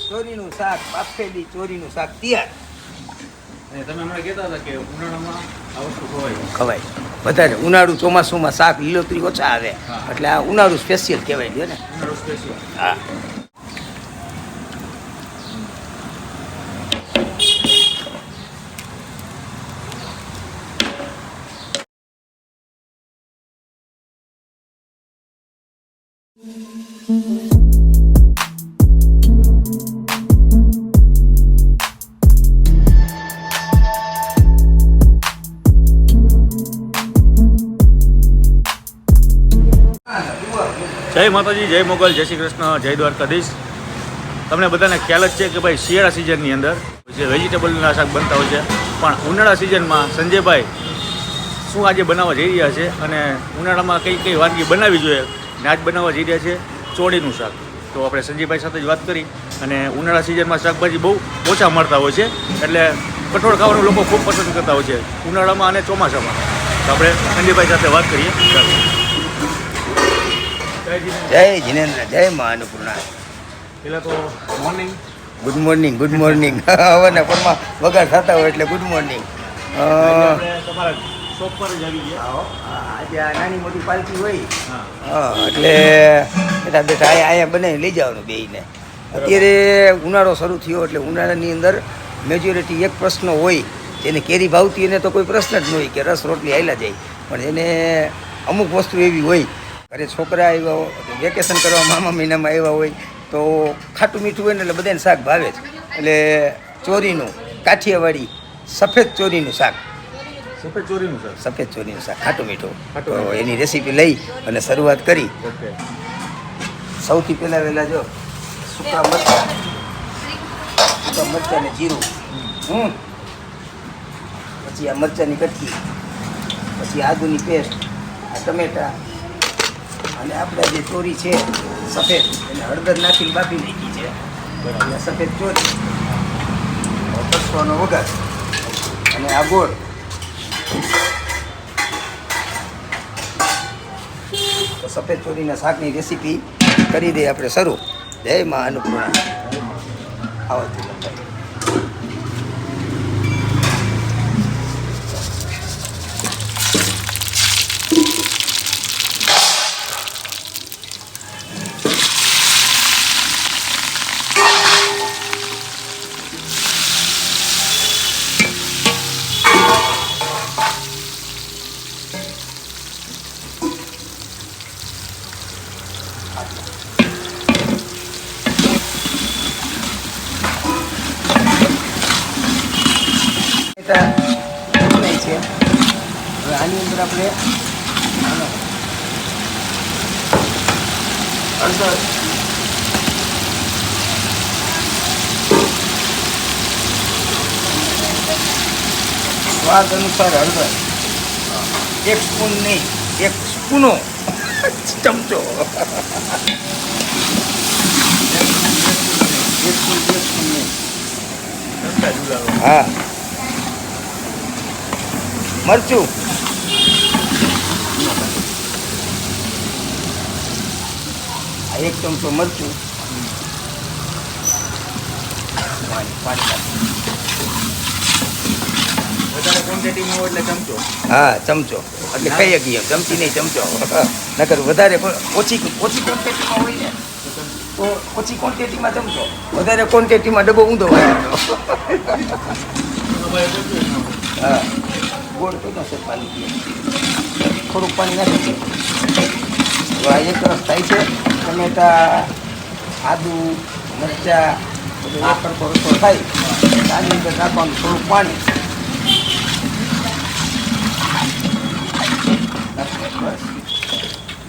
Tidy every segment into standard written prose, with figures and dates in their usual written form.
ચોરીનું શાક, બાફેલી ચોરીનું શાક તૈયાર. અને તમે હમણાં કહેતા હતા કે ઉનાળામાં આ વસ્તુ ખવાય વધારે. ઉનાળુ ચોમાસુમાં શાક લીલોતરી ઓછા આવે, એટલે આ ઉનાળુ સ્પેશિયલ કહેવાય છે ને. ઉનાળુ સ્પેશિયલ. હા. જય માતાજી, જય મોગલ, જય શ્રી કૃષ્ણ, જય દ્વારકાધીશ. તમને બધાને ખ્યાલ જ છે કે ભાઈ શિયાળા સિઝનની અંદર જે વેજીટેબલના શાક બનતા હોય છે, પણ ઉનાળા સિઝનમાં સંજયભાઈ શું આજે બનાવવા જઈ રહ્યા છે અને ઉનાળામાં કઈ કઈ વાનગી બનાવવી જોઈએ ને આજ બનાવવા જઈ રહ્યા છે ચોળીનું શાક. તો આપણે સંજયભાઈ સાથે જ વાત કરી. અને ઉનાળા સિઝનમાં શાકભાજી બહુ ઓછા મળતા હોય છે, એટલે કઠોળ ખાવાનું લોકો ખૂબ પસંદ કરતા હોય છે ઉનાળામાં અને ચોમાસામાં. તો આપણે સંજયભાઈ સાથે વાત કરીએ. જય જીનેન્દ્ર, જય મા અન્નપૂર્ણા. પહેલાં તો morning. Good morning, good morning. હવાના પરમાં વગાડ થતા હોય એટલે ગુડ મોર્નિંગ. તમારા શોપ પર જ આવી ગયા. આજે આ નાની મોટી પાલકી હોય, હા, એટલે બેઠા બેઠા અહીંયા બનાવી લઈ જવાનું બેયને. અત્યારે ઉનાળો શરૂ થયો એટલે ઉનાળાની અંદર મેજોરિટી એક પ્રશ્ન હોય, જેને કેરી ભાવતી એને તો કોઈ પ્રશ્ન જ ન હોય કે રસ રોટલી હાલ્યા જાય. પણ એને અમુક વસ્તુ એવી હોય, ઘરે છોકરા આવ્યા હોય, વેકેશન કરવા મામા મહિનામાં આવ્યા હોય તો ખાટું મીઠું હોય ને એટલે બધાને શાક ભાવે જ. એટલે ચોરીનું કાઠિયાવાડી સફેદ ચોરીનું શાક, સફેદ ચોરીનું શાક, સફેદ ચોરીનું શાક ખાટું મીઠું. તો એની રેસીપી લઈ અને શરૂઆત કરી. ઓકે. સૌથી પહેલાં વહેલા જો સૂકા મરચાં ને જીરું, પછી આ મરચાંની કટકી, પછી આદુની પેસ્ટ, આ ટમેટા, અને આપણે જે ચોરી છે સફેદ એને હળદર નાખીને બાફી નાખી છે. બરાબર. સફેદ ચોરી, કસવાનો વઘાર, અને આ ગોળ. તો સફેદ ચોરીના શાકની રેસીપી કરી દઈએ આપણે શરૂ. જય મા અન્નપૂર્ણા. આવો બનાવી છે. હવે આની અંદર આપણે હળદર, સ્વાદ અનુસાર હળદર, 1 સ્પૂન નહીં, 1 સ્પૂનો ચમચો, 1 સ્પૂન નહીં. હા, મરચું, આ 1 ચમચો મરચું, વધારે ક્વોન્ટિટીમાં હોય એટલે ચમચો. હા, ચમચો એટલે ખાઈ શકીએ, ચમચી નહીં, ચમચો. નકર વધારે ઓછી ક્વોન્ટિટીમાં હોય ને તો ઓછી ક્વોન્ટિટીમાં ચમચો, વધારે ક્વોન્ટિટીમાં ડબ્બો ઊંધો હોય. હા, ગોળ તો છે પાણી, થોડુંક પાણી નાખી છે. તો આ એક રસ થાય છે. ટમેટા, આદુ, મરચાં બધું એક સરખો રસો થાય. આની અંદર નાખવાનું થોડુંક પાણી. બસ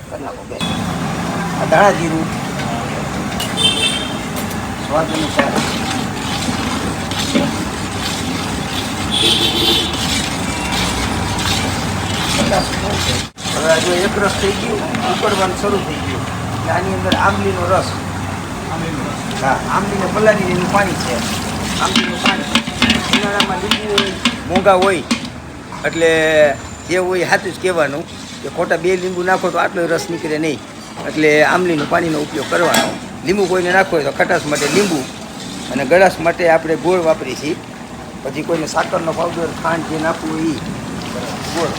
કરી નાખો બેન. આ ધાણા જીરું સ્વાદ અનુસાર. હવે જો એક રસ થઈ ગયું, ઉકળવાનું શરૂ થઈ ગયું એટલે આની અંદર આંબલીનો રસ. હા, આંબલીને પલાળીને એનું પાણી છે. આંબલીનું પાણી ઉનાળામાં લીંબુ મોંઘા હોય એટલે જે હોય સાચું જ કહેવાનું કે ખોટા 2 લીંબુ નાખો તો આટલો રસ નીકળે નહીં. એટલે આંબલીનું પાણીનો ઉપયોગ કરવાનો. લીંબુ કોઈને નાખવો હોય તો ખટાશ માટે લીંબુ, અને ગળાશ માટે આપણે ગોળ વાપરી છીએ. પછી કોઈને સાકરનો પાવડર ખાંડ જે નાખવું હોય એ ગોળ.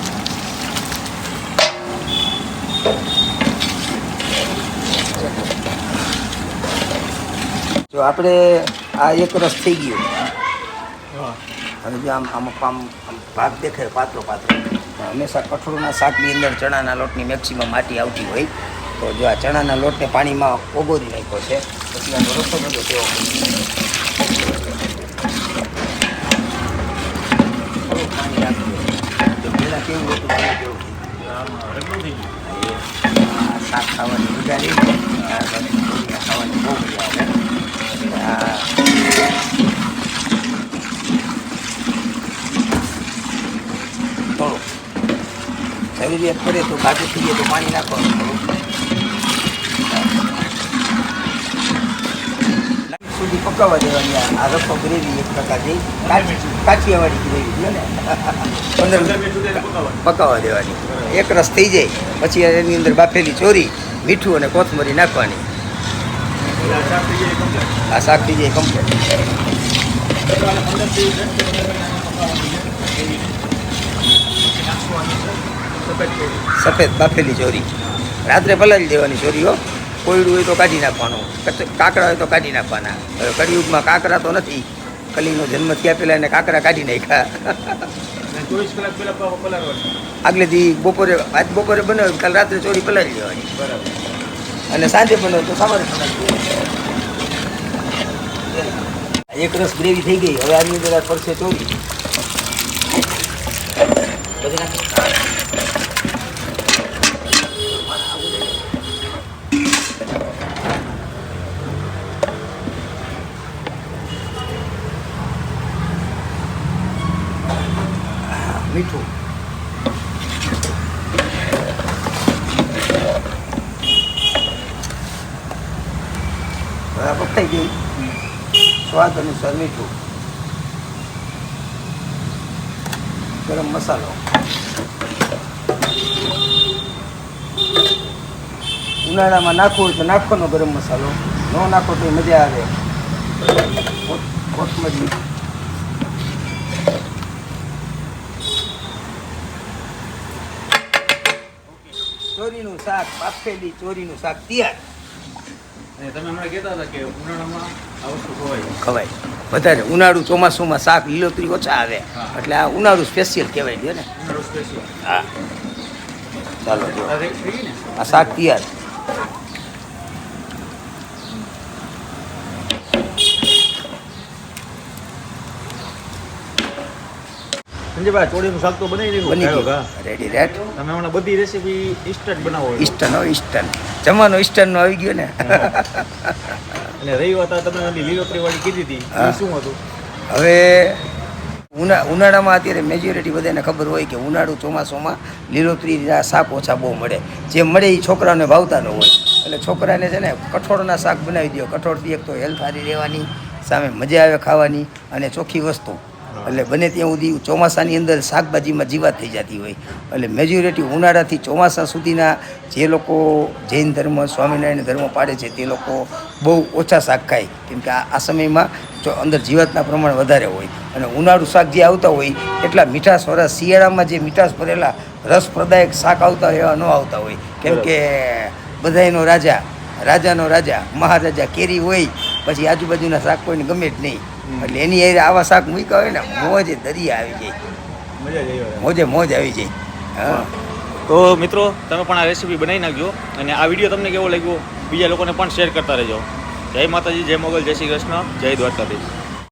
જો આપણે આ એક રસ થઈ ગયો અને જો આમ ભાગ દેખાય પાતળો હંમેશા કઠોળના શાકની અંદર ચણાના લોટની મેક્સિમમ માટી આવતી હોય. તો જો આ ચણાના લોટને પાણીમાં ઓગોરી નાખ્યો છે. પછી આનો રસો બધો તેવો પાણી નાખ્યું. તો પહેલાં કેવું હતું કેવું શાક ખાવાની મજા નહીં, ખાવાની બહુ મજા આવે. થોડું જરૂરિયાત પડે તો કાજુ થઈ જાય તો પાણી નાખવાનું સુધી પકાવવા દેવાની. આ રસો ગ્રેવી એક પ્રકારની કાઠિયાવાડી ગ્રેવી ને 15 મિનિટ પકાવવા દેવાની. એક રસ થઈ જાય પછી એની અંદર બાફેલી ચોરી, મીઠું અને કોથમરી નાખવાની. આ શાક થઈ જાય કમ્પ્લીટ. સફેદ બાફેલી ચોરી રાત્રે પલાળી દેવાની ચોરીઓ. કોયડું હોય તો કાઢી નાખવાનું, કાકડા હોય તો કાઢી નાખવાના. હવે કળિયુગમાં કાકરા તો નથી, કલીનો જન્મ થયા પહેલાં એને કાકરા કાઢી નાખ્યા. 24 કલાક પહેલા પલાળવાની. આગલે દી બપોરે આજ બપોરે બનાવે કાલ રાત્રે ચોરી પલાળી દેવાની. બરાબર. અને સાંજે બનાવે તો સવારે પલાળી. એક રસ ગ્રેવી થઈ ગઈ. હવે આની અંદર પડશે ચોરી. મીઠું બરાબર થઈ ગયું. સ્વાદ અનુસાર મીઠું, ગરમ મસાલો. ઉનાળામાં નાખવો હોય તો નાખવાનો ગરમ મસાલો, ન નાખો તો મજા આવે. કોથમરી, ચોરીનું શાક, બાફેલી ચોરીનું શાક તૈયાર. અને તમે હમણાં કહેતા હતા કે ઉનાળામાં આ વસ્તુ ખવાય વધારે. ઉનાળુ ચોમાસુમાં શાક લીલોતરી ઓછા આવે એટલે આ ઉનાળુ સ્પેશિયલ કહેવાય છે ને. ઉનાળુ સ્પેશિયલ. હા ચાલો જો આ શાક તૈયાર. સંજયભાઈ ચોળીનું શાક તો બનાવી બની ગયું, રેડી રેટ. તમે હમણાં બધી રેસીપી ઇન્સ્ટન્ટ બનાવો. ઇન્સ્ટન્ટ જમવાનો ઇન્સ્ટન્ટનો આવી ગયો ને. અને રહી વાત તમે ઓલી લીલોતરી વાળી કીધી હતી એ શું હતું? હવે ઉનાળામાં અત્યારે મેજોરિટી બધાને ખબર હોય કે ઉનાળુ ચોમાસુમાં લીલોતરી શાક ઓછા બહુ મળે. જે મળે એ છોકરાઓને ભાવતા ન હોય. એટલે છોકરાને છે ને કઠોળના શાક બનાવી દો. કઠોળથી એક તો હેલ્થ સારી રહેવાની, સામે મજા આવે ખાવાની અને ચોખ્ખી વસ્તુ. એટલે બને ત્યાં સુધી ચોમાસાની અંદર શાકભાજીમાં જીવાત થઈ જતી હોય. એટલે મેજોરિટી ઉનાળાથી ચોમાસા સુધીના જે લોકો જૈન ધર્મ, સ્વામિનારાયણ ધર્મ પાડે છે તે લોકો બહુ ઓછા શાક ખાય. કેમ કે આ સમયમાં અંદર જીવાતના પ્રમાણ વધારે હોય. અને ઉનાળુ શાક જે આવતા હોય એટલા મીઠાશવાળા, શિયાળામાં જે મીઠાશ ભરેલા રસપ્રદાયક શાક આવતા હોય એવા ન આવતા હોય. કેમ કે બધાયનો રાજાનો રાજા, મહારાજા કેરી હોય, પછી આજુબાજુના શાક કોઈને ગમે જ નહીં. એટલે એની એ આવા શાક મૂક્યા હોય ને મોજે દરિયા આવી જાય, મોજ આવી જાય. હા તો મિત્રો તમે પણ આ રેસીપી બનાવી નાખજો અને આ વિડીયો તમને કેવો લાગ્યો બીજા લોકોને પણ શેર કરતા રહેજો. જય માતાજી, જય મોગલ, જય શ્રી કૃષ્ણ, જય દ્વારકાધીશ.